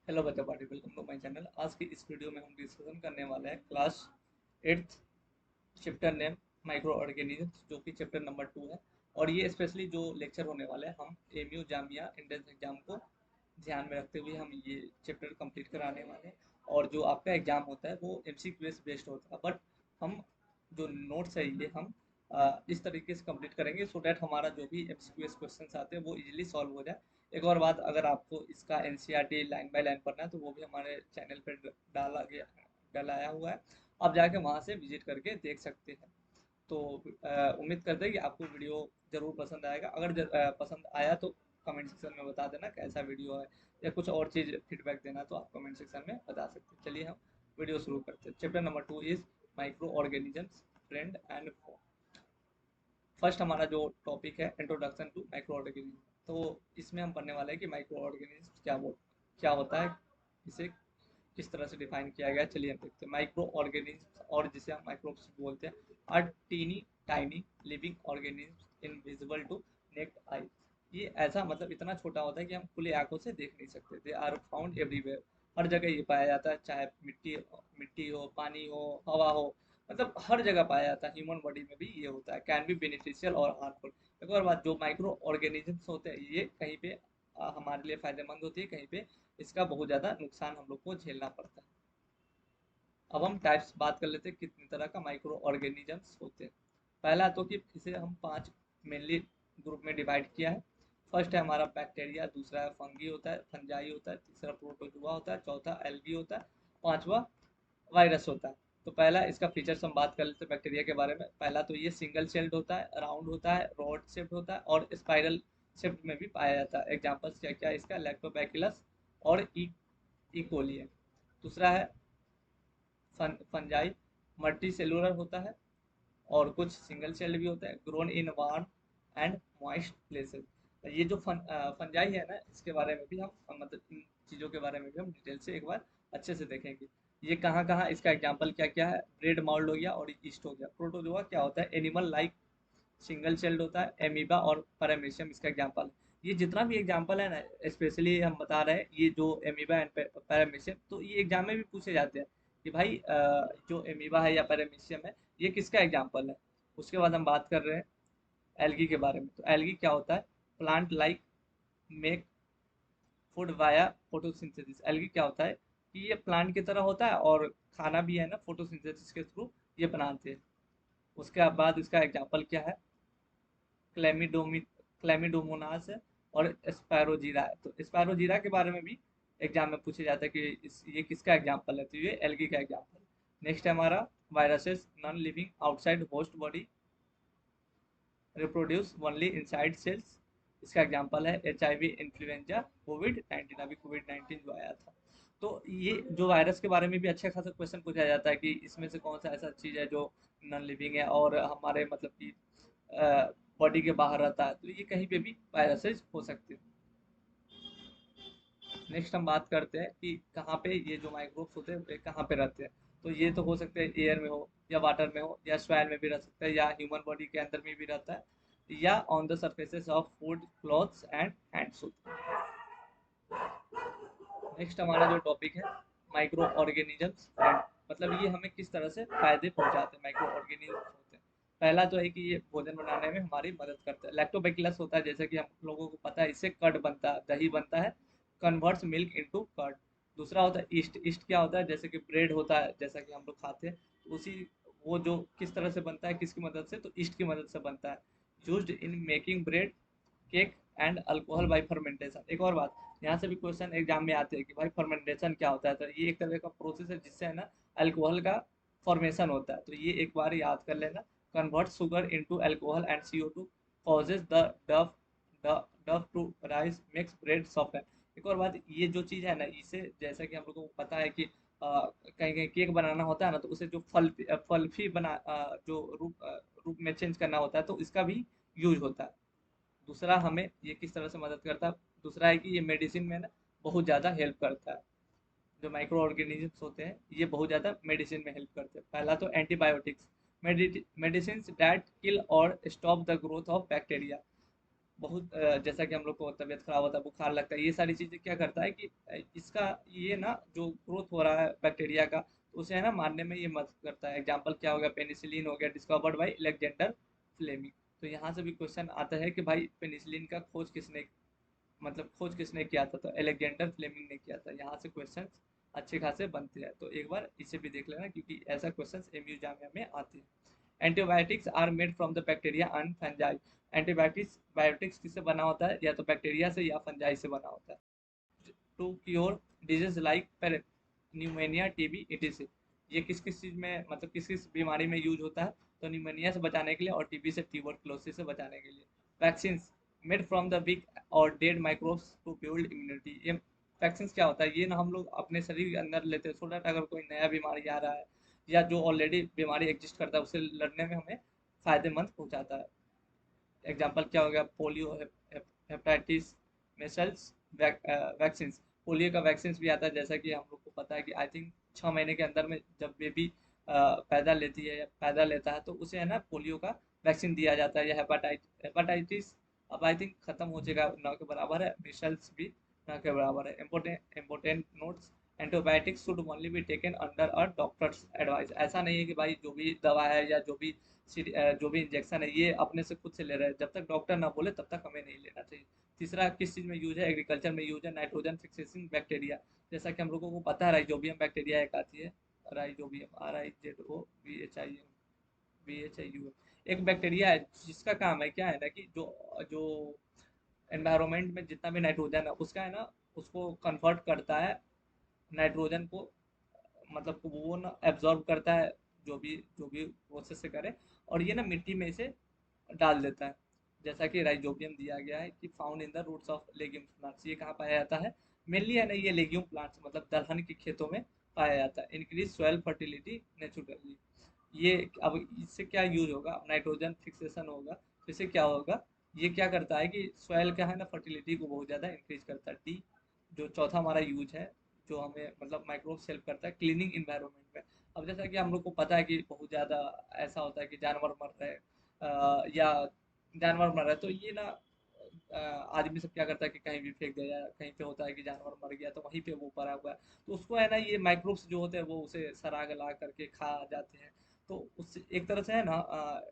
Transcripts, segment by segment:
Hello बच्चा party, welcome to my channel. आज की इस वीडियो में हम डिस्कशन करने वाले हैं class 8 chapter name micro organism, जो कि चैप्टर नंबर 2 है। और ये स्पेशली जो लेक्चर होने वाले हैं, हम एमयू जामिया एंट्रेंस एग्जाम को ध्यान में रखते हुए हम ये चैप्टर कंप्लीट कराने वाले हैं। और जो आपका एग्जाम होता है वो एमसीक्यू बेस्ड होता है, बट हम जो नोट्स है ये हम इस तरीके से कंप्लीट करेंगे सो डैट हमारा जो भी एमसीक्यू क्वेश्चन आते हैं वो इजीली सॉल्व हो जाए। एक और बात, अगर आपको इसका एनसीईआरटी लाइन बाय लाइन पढ़ना है तो वो भी हमारे चैनल पर डलाया हुआ है। आप जाके वहाँ से विजिट करके देख सकते हैं। तो उम्मीद करते हैं कि आपको वीडियो ज़रूर पसंद आएगा। अगर पसंद आया तो कमेंट सेक्शन में बता देना कैसा वीडियो है, या कुछ और चीज़ फीडबैक देना तो आप कमेंट सेक्शन में बता सकते हैं। चलिए हम वीडियो शुरू करते हैं। Chapter number 2 is micro organisms, trend and. First हमारा जो टॉपिक है इंट्रोडक्शन टू माइक्रो ऑर्गेनिज्म। तो इसमें हम पढ़ने वाले हैं कि माइक्रो ऑर्गेनिज्म क्या होता है, इसे किस तरह से डिफाइन किया गया है। चलिए हम देखते हैं। माइक्रो ऑर्गेनिज्म, और जिसे हम माइक्रोब्स बोलते हैं, are tiny tiny living organism invisible to naked eye. ये ऐसा मतलब इतना छोटा होता है कि हम खुले आंखों से देख नहीं सकते। दे आर फाउंड एवरीवेयर, हर जगह ये पाया जाता है, चाहे मिट्टी मिट्टी हो, पानी हो, हवा हो, मतलब हर जगह पाया जाता है। ह्यूमन बॉडी में भी ये होता है। कैन बी बेनिफिशियल और हार्मफुल। एक और बात, जो माइक्रो ऑर्गेनिजम्स होते हैं ये कहीं पे हमारे लिए फायदेमंद होती है, कहीं पे इसका बहुत ज़्यादा नुकसान हम लोग को झेलना पड़ता है। अब हम टाइप्स बात कर लेते हैं, कितनी तरह का माइक्रो ऑर्गेनिजम्स होते हैं। पहला तो कि इसे हम 5 मेनली ग्रुप में डिवाइड किया है। फर्स्ट है हमारा बैक्टीरिया, दूसरा है फंगी होता है, फंजाई होता है, तीसरा प्रोटोजुआ होता है, चौथा एल्गी होता है, पांचवा वायरस होता है। तो पहला इसका फीचर्स हम बात कर लेते हैं बैक्टीरिया के बारे में। पहला तो ये सिंगल सेल्ड होता है, राउंड होता है, रॉड शेप्ड होता है और स्पाइरल शेप्ड में भी पाया जाता है। एग्जांपल्स क्या क्या है इसका? लैक्टोबैसिलस और इकोली है। दूसरा है फंजाई, मल्टी सेलुलर होता है और कुछ सिंगल सेल्ड भी होता है, grown in warm and moist places. ये जो फंजाई है ना, इसके बारे में भी हम मतलब इन चीज़ों के बारे में भी हम डिटेल से एक बार अच्छे से देखेंगे। ये कहाँ कहाँ इसका एग्जांपल क्या क्या है? ब्रेड माउल्ड हो गया और ईस्ट हो गया। प्रोटोजोआ क्या होता है? एनिमल लाइक सिंगल सेल्ड होता है। एमीबा और पैरामीशियम इसका एग्जांपल है। ये जितना भी एग्जांपल है ना, स्पेशली हम बता रहे हैं ये जो एमीबा एंड पैरामीशियम, तो ये एग्जाम में भी पूछे जाते हैं कि भाई जो एमीबा है या पैरामीशियम है ये किसका एग्जांपल है। उसके बाद हम बात कर रहे हैं एल्गी के बारे में। तो एल्गी क्या होता है? Plant like make food via photosynthesis. Algae क्या होता है कि ये प्लांट की तरह होता है और खाना भी है ना फोटोसिंथेसिस के थ्रू ये बनाते हैं। उसके बाद इसका एग्जांपल क्या है? क्लेमिडोमी क्लेमिडोमोनास है और स्पैरोजीरा है। तो स्पैरोजीरा के बारे में भी एग्जाम में पूछा जाता है कि ये किसका एग्जांपल है, तो ये एल्गी का एग्जांपल है। नेक्स्ट है हमारा viruses, non living outside host body, reproduce only inside cells. इसका एग्जांपल है HIV, इन्फ्लुएंजा, कोविड 19। अभी कोविड 19 जो आया था, तो ये जो वायरस के बारे में भी अच्छा खासा क्वेश्चन पूछा जाता है कि इसमें से कौन सा ऐसा चीज़ है जो नॉन लिविंग है और हमारे मतलब कि बॉडी के बाहर रहता है, तो ये कहीं पे भी वायरसेस हो सकते हैं। नेक्स्ट हम बात करते हैं कि कहाँ पे ये जो माइक्रोब्स होते हैं वे कहाँ पे रहते हैं। तो ये तो हो सकते हैं एयर में हो, या वाटर में हो, या सॉइल में भी रह सकता है, या ह्यूमन बॉडी के अंदर में भी रहता है, या on the surfaces of food, clothes and hands होते हैं। नेक्स्ट हमारा जो टॉपिक है माइक्रो ऑर्गेनिजम्स एंड, मतलब ये हमें किस तरह से फायदे पहुंचाते हैं। माइक्रो ऑर्गेनिजम्स होते हैं, पहला तो है कि ये भोजन बनाने में हमारी मदद करता है। लैक्टोबैसिलस होता है, जैसे कि हम लोगों को पता है, इससे कर्ड बनता है, दही बनता है, कन्वर्ट्स मिल्क इनटू कर्ड। दूसरा होता है ईस्ट। ईस्ट क्या होता है? जैसे कि ब्रेड होता है, जैसा कि हम लोग खाते हैं, तो उसी वो जो किस तरह से बनता है, किसकी मदद से? तो ईस्ट की मदद से बनता है। Used in making bread, cake and alcohol by fermentation. एक और बात, यहाँ से भी क्वेश्चन एग्जाम में आते हैं कि भाई फर्मेंटेशन क्या होता है? तो ये एक तरह का प्रोसेस है जिससे है ना अल्कोहल का फॉर्मेशन होता है। तो ये एक बार याद कर लेना। Convert sugar into alcohol and CO2, causes the dough dough to rise, makes bread soften. एक और बात, ये जो चीज़ है ना, इसे जैसा कि हम लोगों को पता है कि कहीं कहीं केक बनाना होता है ना, तो उसे जो फल्फी जो रूप में चेंज करना होता है, तो इसका भी यूज होता है। दूसरा, हमें ये किस तरह से मदद करता है? दूसरा है कि ये मेडिसिन में ना बहुत ज़्यादा हेल्प करता है। जो माइक्रो ऑर्गेनिजम्स होते हैं ये बहुत ज़्यादा मेडिसिन में हेल्प करते हैं। पहला तो एंटीबायोटिक्स, मेडिसिन दैट किल और stop the growth of bacteria. बहुत जैसा कि हम लोग को तबीयत खराब होता है, बुखार लगता है, ये सारी चीज़ें क्या करता है कि इसका ये ना जो ग्रोथ हो रहा है बैक्टीरिया का, तो उसे है ना मारने में ये मदद करता है। एग्जाम्पल क्या हो गया, पेनिसिलिन हो गया, डिस्कवर्ड बाय अलेक्जेंडर फ्लेमिंग। तो यहाँ से भी क्वेश्चन आता है कि भाई पेनिसिलिन का खोज किसने, मतलब खोज किसने किया था, तो अलेक्जेंडर फ्लेमिंग ने किया था। यहाँ से क्वेश्चन अच्छे खासे बनते हैं, तो एक बार इसे भी देख लेना क्योंकि ऐसा क्वेश्चन एमयू जामिया में आते हैं। Antibiotics are made from the bacteria and fungi. Antibiotics biotics किससे बना होता है, या तो बैक्टीरिया से या फंजाई से बना होता है। To cure disease like pneumonia, TB, etc। ये किस किस चीज में, मतलब किस किस बीमारी में यूज होता है, तो न्यूमेनिया से बचाने के लिए और टीबी से, ट्यूबरक्लोसिस से बचाने के लिए। Vaccine made from the weak और dead microbes to build immunity. ये वैक्सीन क्या होता है, ये ना हम लोग अपने शरीर के अंदर लेते हैं, सो दैट अगर कोई नया बीमारी आ रहा है या जो ऑलरेडी बीमारी एग्जिस्ट करता है, उससे लड़ने में हमें फायदेमंद पहुंचाता है। एग्जाम्पल क्या हो गया, पोलियो, हेपेटाइटिस, मेसल्स वैक्सीन। पोलियो का वैक्सीन भी आता है, जैसा कि हम लोग को पता है कि आई थिंक 6 महीने के अंदर में जब बेबी पैदा लेती है या पैदा लेता है, तो उसे है ना पोलियो का वैक्सीन दिया जाता है। या हेपेटाइटिस अब आई थिंक खत्म हो जाएगा, ना के बराबर है। मिसल्स भी ना के बराबर है। Important notes, antibiotics should only be taken under a doctor's advice. ऐसा नहीं है कि भाई जो भी दवा है या जो भी इंजेक्शन है ये अपने से खुद से ले रहे हैं, जब तक डॉक्टर ना बोले तब तक हमें नहीं लेना चाहिए। तीसरा किस चीज़ में यूज है, एग्रीकल्चर में यूज है, नाइट्रोजन फिक्सेशन बैक्टीरिया। जैसा कि हम लोगों को पता है राइजोबियम बैक्टीरिया एक आती है, राइजोबियम, RIZOBHIUM, एक बैक्टीरिया है जिसका काम है क्या है ना कि जो जो एनवायरनमेंट में जितना भी नाइट्रोजन है उसका है ना, उसको कन्वर्ट करता है नाइट्रोजन को, मतलब वो ना एब्जॉर्ब करता है, जो भी प्रोसेस से करे, और ये ना मिट्टी में इसे डाल देता है। जैसा कि राइजोबियम दिया गया है कि found in the roots of legume plants. ये कहाँ पाया जाता है, मेनली है ना ये लेग्यूम प्लांट्स मतलब दलहन के खेतों में पाया जाता है। Increase soil fertility naturally. ये अब इससे क्या यूज होगा, नाइट्रोजन फिक्सेशन होगा, तो इससे क्या होगा, ये क्या करता है कि सॉइल का है ना फर्टिलिटी को बहुत ज़्यादा इंक्रीज करता है। डी जो चौथा हमारा यूज है, जो हमें मतलब माइक्रोब हेल्प करता है क्लीनिंग इन्वायरमेंट में। अब जैसा कि हम लोग को पता है कि बहुत ज़्यादा ऐसा होता है कि जानवर मर रहे हैं, या जानवर मर रहा है, तो ये ना आदमी सब क्या करता है कि कहीं भी फेंक दिया, कहीं पे होता है कि जानवर मर गया तो वहीं पे वो पड़ा हुआ है, तो उसको है ना ये माइक्रोब्स जो होते हैं वो उसे सरा गला करके खा जाते हैं। तो उससे एक तरह से है ना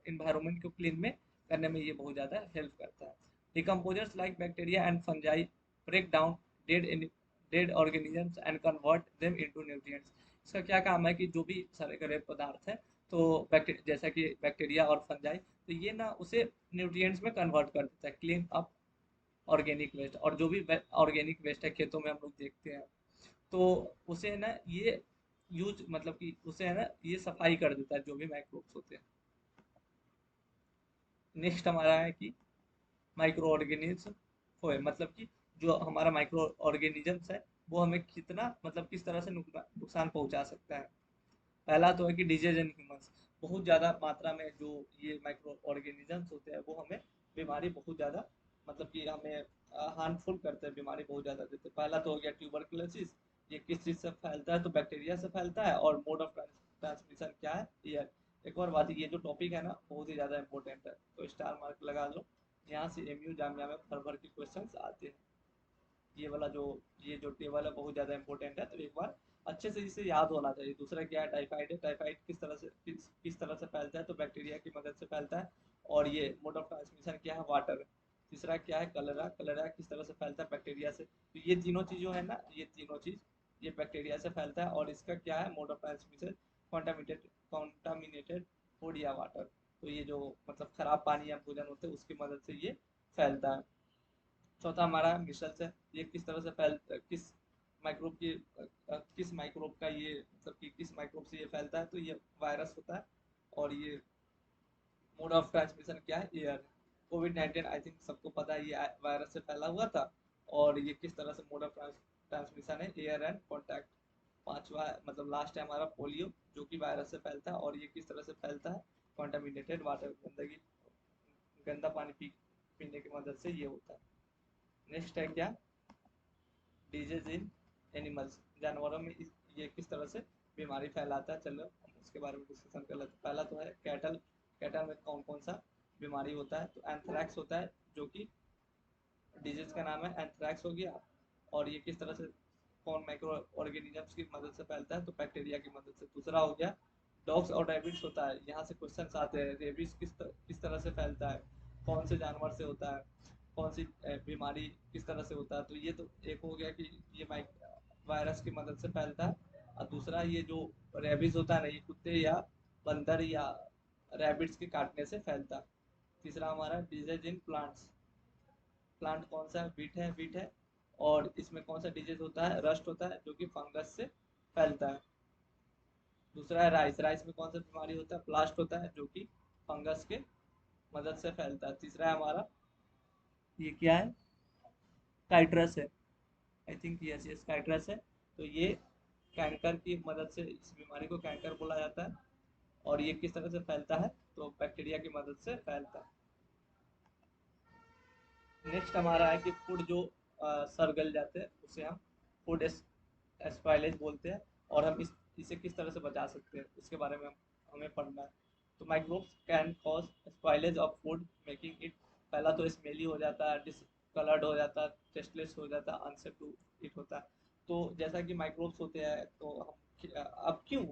इन्वायरमेंट को क्लीन में करने में ये बहुत ज़्यादा हेल्प करता है। Decomposers like bacteria and fungi break down dead dead organisms and convert them into nutrients. इसका क्या काम है कि जो भी सड़े गले पदार्थ है, तो जैसा कि बैक्टीरिया और फंजाई, तो ये ना उसे न्यूट्रिएंट्स में कन्वर्ट कर देता है, क्लीन अप ऑर्गेनिक वेस्ट। और जो भी ऑर्गेनिक वेस्ट है खेतों में हम लोग देखते हैं, तो उसे है ना ये यूज मतलब कि उसे है ना ये सफाई कर देता है जो भी माइक्रोब्स होते हैं। नेक्स्ट हमारा है कि माइक्रो ऑर्गेनिज्म होए, मतलब कि जो हमारा माइक्रो ऑर्गेनिजम्स है वो हमें कितना मतलब किस तरह से नुकसान पहुंचा सकता है। पहला तो है कि डिजीज इन ह्यूमंस, बहुत ज़्यादा मात्रा में जो ये माइक्रो ऑर्गेनिजम्स होते हैं वो हमें बीमारी बहुत ज़्यादा, मतलब कि हमें हार्मफुल करते हैं, बीमारी बहुत ज़्यादा देते हैं। पहला तो हो गया ट्यूबरकुलोसिस। ये किस चीज़ से फैलता है, तो बैक्टीरिया से फैलता है। और मोड ऑफ ट्रांसमिशन क्या है, एयर। एक और बात, ये जो टॉपिक है ना बहुत ही ज़्यादा इंपॉर्टेंट है, तो स्टार मार्क लगा लो। यहाँ से एमयू जामिया में भर भर के क्वेश्चंस आते हैं। ये वाला जो ये जो टेबल है बहुत ज़्यादा इंपॉर्टेंट है, तो एक बार अच्छे से इसे याद होना चाहिए। दूसरा क्या है, टाइफाइड है। टाइफाइड किस तरह से किस तरह से फैलता है, तो बैक्टीरिया की मदद से फैलता है। और ये मोड ऑफ ट्रांसमिशन क्या है, वाटर। तीसरा क्या है, कलरा। कलरा किस तरह से फैलता है, बैक्टीरिया से। तो ये तीनों चीज़ों है ना, ये तीनों चीज़ ये बैक्टीरिया से फैलता है। और इसका क्या है, mode of transmission contaminated food या वाटर। तो ये जो मतलब खराब पानी या भोजन होते हैं उसकी मदद से ये फैलता है। चौथा हमारा मिसल्स है। ये किस तरह से किस माइक्रोब की किस माइक्रोब का ये मतलब कि किस माइक्रोब से ये फैलता है, तो ये वायरस होता है। और ये मोड ऑफ ट्रांसमिशन क्या है, एयर। कोविड-19 आई थिंक सबको पता है ये वायरस से फैला हुआ था। और ये किस तरह से मोड ऑफ ट्रांसमिशन है, एयर एंड कॉन्टैक्ट। पांचवा मतलब लास्ट है हमारा पोलियो, जो कि वायरस से फैलता है। और ये किस तरह से फैलता है, कॉन्टामिनेटेड वाटर, गंदगी, गंदा पानी पीने की मदद से ये होता है। नेक्स्ट है क्या, डिजीज इन एनिमल्स, जानवरों में ये किस तरह से बीमारी फैलाता है। चलो हम उसके बारे में डिस्कशन कर लेते हैं। पहला तो है कैटल। कैटल में कौन कौन सा बीमारी होता है, तो एंथ्रैक्स होता है, जो कि डिजीज का नाम है एंथ्रैक्स हो गया। और ये किस तरह से कौन माइक्रो ऑर्गेनिजम्स की मदद से फैलता है, तो बैक्टीरिया की मदद से। दूसरा हो गया डॉग्स और रैबिट्स होता है, यहाँ से क्वेश्चंस आते हैं रेबिस किस तरह से फैलता है, कौन से जानवर से होता है, कौन सी बीमारी किस तरह से होता है। तो ये तो एक हो गया कि ये वायरस की मदद से फैलता है। और दूसरा ये जो रेबिस होता है ना, ये कुत्ते या बंदर या रैबिट्स के काटने से फैलता है। तीसरा हमारा डिजीज इन प्लांट्स, प्लांट कौन सा है, बीट है। और इसमें कौन सा डिजीज होता है, रस्ट होता है, जो कि फंगस से फैलता है। दूसरा है राइस, राइस में कौन सा बीमारी होता है, ब्लास्ट होता है, जो कि फंगस के मदद से फैलता है। तीसरा है हमारा ये क्या है, काइट्रस है, आई थिंक यस यस काइट्रस है। तो ये कैंकर की मदद से, इस बीमारी को कैंकर बोला जाता है। और ये किस तरह से फैलता है, तो बैक्टीरिया की मदद से फैलता है। नेक्स्ट हमारा है कि फूड जो सड़ गल जाते हैं उसे हम फूड स्पाइलेज बोलते हैं। और हम इसे किस तरह से बचा सकते हैं उसके बारे में हमें पढ़ना है। तो microbes can cause spoilage of food making it, पहला तो स्मेली हो जाता है, डिसकलर्ड हो जाता है, टेस्टलेस हो जाता है, अनसेफ टू इट होता है। तो जैसा कि माइक्रोब्स होते हैं, तो हम अब क्यों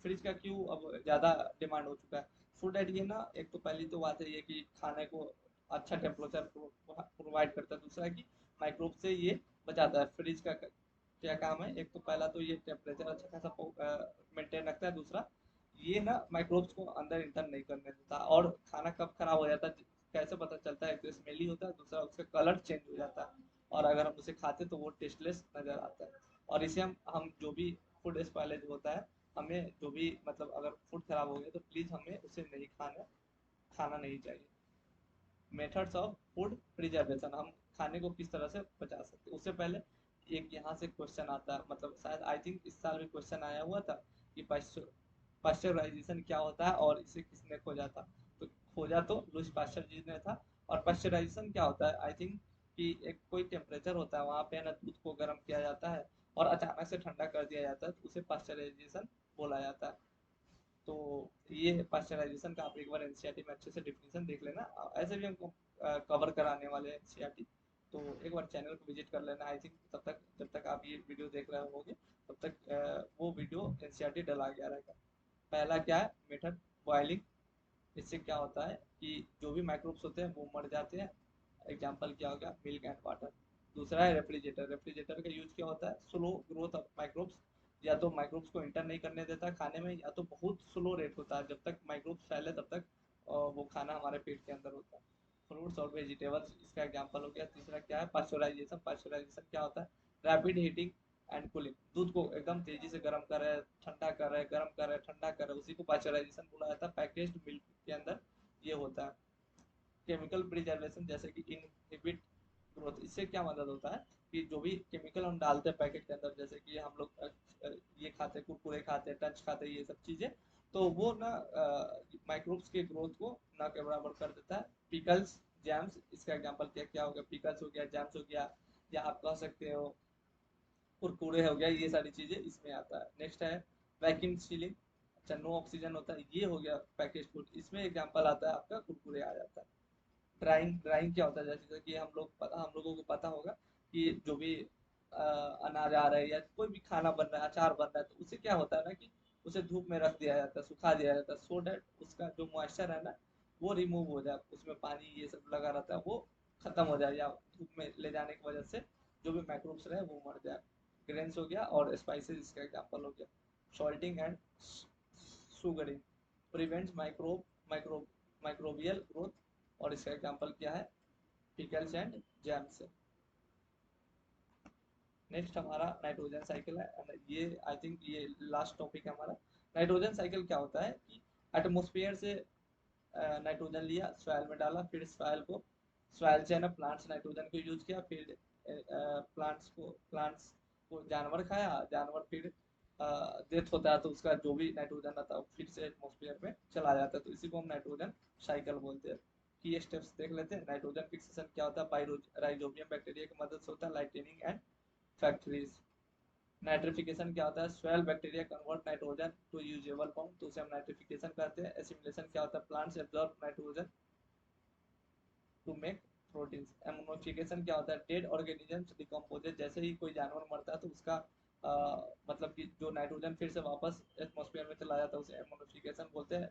फ्रिज का क्यों अब ज़्यादा डिमांड हो चुका है। फूड एड ये ना, एक तो पहली तो बात है ये कि खाने को अच्छा टेम्परेचर प्रोवाइड करता है। दूसरा है कि माइक्रोब से ये बचाता है। फ्रिज का क्या काम है, एक तो पहला तो ये टेम्परेचर अच्छा खासा मेंटेन रखता है। दूसरा ये ना माइक्रोब्स को अंदर इंटर नहीं करने देता। और खाना कब खराब हो जाता है कैसे पता चलता है, एक तो स्मेली होता है, दूसरा उसका कलर चेंज हो जाता है। और अगर हम उसे खाते तो वो टेस्टलेस नजर आता है। और इसे हम जो भी फूड स्पॉइलेज होता है, हमें जो भी मतलब अगर फूड खराब हो गया तो प्लीज़ हमें उसे नहीं खाना नहीं चाहिए। मेथड्स ऑफ फूड प्रिजर्वेशन, हम खाने को किस तरह से बचा सकते हैं। उससे पहले एक यहाँ से क्वेश्चन आता है, मतलब शायद आई थिंक इस साल भी क्वेश्चन आया हुआ था कि पाश्चराइजेशन क्या होता है और इसे किसने खोजा था। तो खोजा तो लुईस पाश्चर जी ने था। और पाश्चराइजेशन क्या होता है, आई थिंक कि एक कोई टेम्परेचर होता है वहाँ पे ना, दूध को गर्म किया जाता है और अचानक से ठंडा कर दिया जाता है, तो उसे पाश्चराइजेशन बोला जाता है। तो ये पाश्चराइजेशन का आप एक बार एनसीईआरटी में अच्छे से डिफिनेशन देख लेना। ऐसे भी हमको कवर कराने वाले हैं एनसीईआरटी, तो एक बार चैनल को विजिट कर लेना। आई थिंक तब तक जब तक आप ये वीडियो देख रहे होंगे तब तक वो वीडियो एनसीईआरटी डला गया रहेगा। पहला क्या है, मेथड बॉइलिंग। इससे क्या होता है कि जो भी माइक्रोब्स होते हैं वो मर जाते हैं। एग्जाम्पल क्या हो गया, मिल्क एंड वाटर। दूसरा है रेफ्रिजरेटर, रेफ्रिजरेटर का यूज क्या होता है, स्लो ग्रोथ ऑफ माइक्रोब्स। या तो माइक्रोब्स को इंटर नहीं करने देता खाने में, या तो बहुत स्लो रेट होता है, जब तक माइक्रोब्स फैले तब तक वो खाना हमारे पेट के अंदर होता है। फ्रूट्स और वेजिटेबल्स इसका एग्जाम्पल हो गया। तीसरा क्या है, पास्चराइजेशन। पास्चराइजेशन क्या होता है, रैपिड हीटिंग एंड कूलिंग, दूध को एकदम तेजी से गर्म कर रहे हैं, ठंडा कर रहे हैं, गर्म कर रहे हैं, ठंडा कर रहे हैं, उसी को पास्चराइजेशन बोला जाता है। पैकेज्ड मिल्क के अंदर ये होता है। केमिकल प्रिजर्वेशन, जैसे कि इनहिबिट ग्रोथ, इससे क्या मदद होता है कि जो भी केमिकल हम डालते हैं पैकेट के अंदर, जैसे कि हम लोग ये खाते हैं, कुरकुरे खाते हैं, टच खाते हैं, ये सब चीज़ें, तो वो ना माइक्रोब्स के ग्रोथ को ना के बराबर कर देता है। पिकल्स, जैम्स, इसका एग्जांपल क्या क्या हो गया, पिकल्स हो गया, जैम्स हो गया, या आप कह सकते हो कुरकुरे हो गया, ये सारी चीज़ें इसमें आता है। नेक्स्ट है वैक्यूम सीलिंग। अच्छा, नो ऑक्सीजन होता है, ये हो गया पैकेज फूड, इसमें एग्जांपल आता है आपका कुरकुरे आ जाता है। ड्राइंग, ड्राइंग क्या होता है, जैसे कि हम लोगों को पता होगा कि जो भी अनाज आ रहा है या कोई भी खाना बन रहा है, अचार बन रहा है, तो उसे क्या होता है ना कि उसे धूप में रख दिया जाता है, सुखा दिया जाता है, सो डैट उसका जो मॉइस्चर है ना वो रिमूव हो जाए, उसमें पानी ये सब लगा रहता है वो खत्म हो जाए, या धूप में ले जाने की वजह से जो भी माइक्रोब्स रहे वो मर जाए। ग्रेन्स हो गया और स्पाइसेस इसका एग्जाम्पल हो गया। Salting and सुगरिंग prevents microbial growth. और इसका एग्जांपल क्या है, पिकल्स एंड जैम्स। नेक्स्ट हमारा नाइट्रोजन साइकिल है, and ये आई थिंक ये लास्ट टॉपिक है हमारा। नाइट्रोजन साइकिल क्या होता है कि एटमोस्फेयर से नाइट्रोजन लिया, सॉइल में डाला, फिर सॉइल से ना प्लांट्स नाइट्रोजन को यूज किया, फिर प्लांट्स को जानवर खाया, जानवर फिर डेथ होता है तो उसका जो भी नाइट्रोजन रहता है वो फिर से एटमोस्फेयर में चला जाता है, तो इसी को हम नाइट्रोजन साइकिल बोलते हैं। की स्टेप्स देख लेते हैं। नाइट्रोजन फिक्सेशन क्या होता है, राइजोबियम बैक्टीरिया की मदद से होता है, लाइटेनिंग एंड फैक्ट्रीज। नाइट्रिफिकेशन क्या होता है, soil bacteria convert nitrogen to usable form, तो उसे हम नाइट्रिफिकेशन कहते हैं। एसिमिलेशन क्या होता है, plants absorb nitrogen to make proteins. Ammonification क्या होता है, डेड ऑर्गेनिजम्स डिकम्पोजेज, जैसे ही कोई जानवर मरता है तो उसका मतलब कि जो नाइट्रोजन फिर से वापस एटमॉस्फेयर में चला जाता है उसे एमोनिफिकेशन बोलते हैं।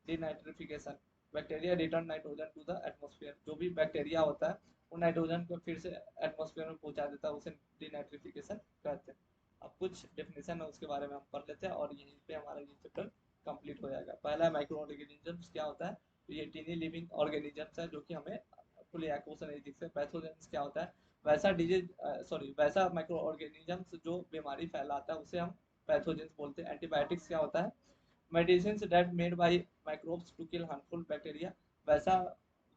Denitrification, bacteria return nitrogen to the atmosphere, जो भी बैक्टीरिया होता है वो नाइट्रोजन को फिर से एटमॉस्फेयर में पहुंचा देता है, उसे डीनाइट्रिफिकेशन कहते हैं। अब कुछ डेफिनेशन है उसके बारे में हम पढ़ लेते हैं और यहीं पे हमारा ये चैप्टर कंप्लीट हो जाएगा। पहला माइक्रो ऑर्गेनिजम्स क्या होता है, तो ये टीनी लिविंग ऑर्गेनिजम्स है जो कि हमें खुले एक्वस नहीं दिखते। पैथोजेंस क्या होता है, वैसा डिजीज वैसा माइक्रो ऑर्गेनिजम्स जो बीमारी फैलाता है उसे हम पैथोजेंस बोलते हैं। एंटीबायोटिक्स क्या होता है, medicine that made by microbes to kill harmful bacteria, वैसा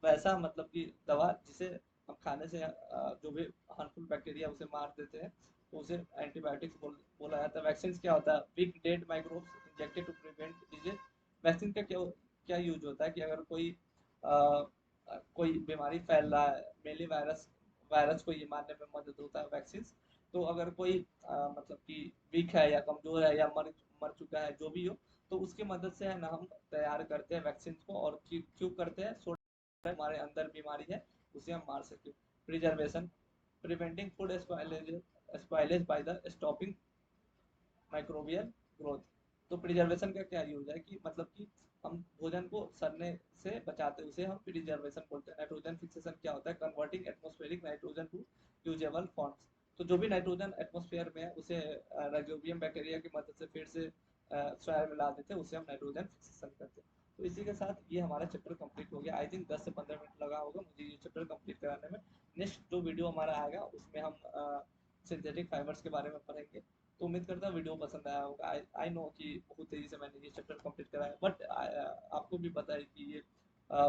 वैसा मतलब कि दवा जिसे हम खाने से जो भी हार्मफुल बैक्टीरिया उसे मार देते हैं तो उसे एंटीबायोटिक्स बोला जाता है। वैक्सीन क्या होता है, weak dead microbes injected to prevent disease. Vaccine का क्या क्या यूज होता है कि अगर कोई बीमारी फैल रहा है, मेनली वायरस वायरस को ये मारने में मदद होता है वैक्सीन। तो अगर कोई मतलब कि वीक है या कमजोर है या मर मर चुका है जो भी हो, तो उसकी मदद से है ना हम तैयार करते हैं वैक्सीन को। और क्यों करते हैं, सो हमारे अंदर बीमारी है उसे हम मार सके। Preservation, preventing food spoilage by the stopping microbial growth. तो प्रिजर्वेशन का क्या यूज है कि मतलब कि हम भोजन को सड़ने से बचाते हैं, उसे हम प्रिजर्वेशन बोलते हैं। नाइट्रोजन फिक्सेशन क्या होता है, converting atmospheric nitrogen to usable forms. तो जो भी नाइट्रोजन एटमॉस्फेयर में है उसे राइजोबियम बैक्टीरिया की मदद से फिर से सॉइल में ला देते हैं, उसे हम नाइट्रोजन फिक्सेशन करते हैं। तो इसी के साथ ये हमारा चैप्टर कंप्लीट हो गया। आई थिंक 10 से 15 मिनट लगा होगा मुझे ये चैप्टर कंप्लीट कराने में। नेक्स्ट जो वीडियो हमारा आएगा उसमें हम सिंथेटिक फाइबर्स के बारे में पढ़ेंगे। तो उम्मीद करता हूँ वीडियो पसंद आया होगा। आई नो कि बहुत तेजी से मैंने ये चैप्टर कंप्लीट कराया, बट आपको भी पता है कि ये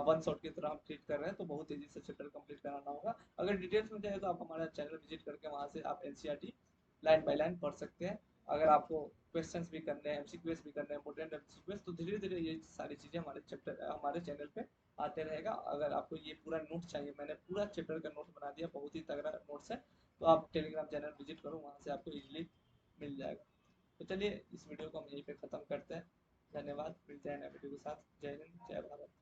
वन शॉट की तरह हम ट्रीट कर रहे हैं, तो बहुत तेजी से चैप्टर कंप्लीट कराना होगा। अगर डिटेल्स में चाहिए तो आप हमारा चैनल विजिट करके वहाँ से आप एनसीईआरटी लाइन बाय लाइन पढ़ सकते हैं। अगर आपको क्वेश्चंस भी करने हैं, एमसीक्यूएस भी करने हैं, इंपोर्टेंट एमसीक्यूएस, तो धीरे धीरे ये सारी चीज़ें हमारे चैनल पे आते रहेगा। अगर आपको ये पूरा नोट्स चाहिए, मैंने पूरा चैप्टर का नोट्स बना दिया, बहुत ही तगड़ा नोट्स है, तो आप टेलीग्राम चैनल विजिट करो, वहाँ से आपको इजीली मिल जाएगा। तो चलिए इस वीडियो को हम यहीं पे ख़त्म करते हैं। धन्यवाद, मिलते हैं नए वीडियो के साथ। जय हिंद, जय भारत।